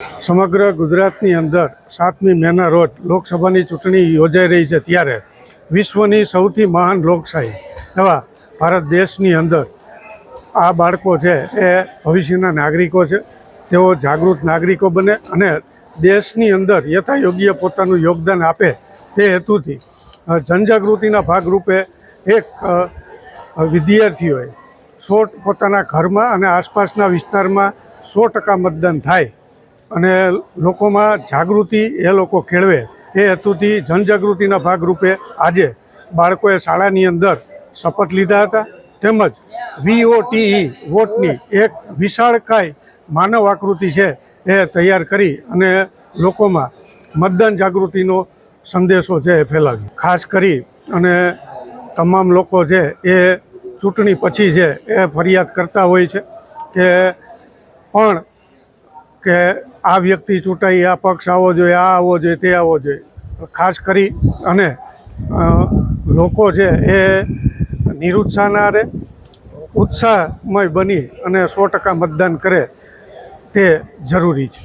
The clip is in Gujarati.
સમગ્ર ગુજરાતની અંદર 7મી મેના રોજ લોકસભાની ચૂંટણી યોજાઈ રહી છે, ત્યારે વિશ્વની સૌથી મહાન લોકશાહી એવા ભારત દેશની અંદર આ બાળકો છે એ ભવિષ્યના નાગરિકો છે. તેઓ જાગૃત નાગરિકો બને અને દેશની અંદર યથાયોગ્ય પોતાનું યોગદાન આપે તે હેતુથી જનજાગૃતિના ભાગરૂપે એક વિદ્યાર્થીઓએ પોતાના ઘરમાં અને આસપાસના વિસ્તારમાં 100% મતદાન થાય અને લોકોમાં જાગૃતિ એ લોકો કેળવે એ હેતુથી જનજાગૃતિના ભાગરૂપે આજે બાળકોએ શાળાની અંદર શપથ લીધા હતા. તેમજ VOTE વોટની એક વિશાળકાય માનવ આકૃતિ છે એ તૈયાર કરી અને લોકોમાં મતદાન જાગૃતિનો સંદેશો છે એ ફેલાવ્યો. ખાસ કરી અને તમામ લોકો છે એ ચૂંટણી પછી છે એ ફરિયાદ કરતા હોય છે કે આ વ્યક્તિ ચૂંટાઈ, આ પક્ષ આવો જોઈએ, આ આવો જોઈએ, તે આવો જોઈએ. ખાસ કરી અને લોકો છે એ નિરુત્સાહ ના રહે, ઉત્સાહમય બની અને 100% મતદાન કરે તે જરૂરી છે.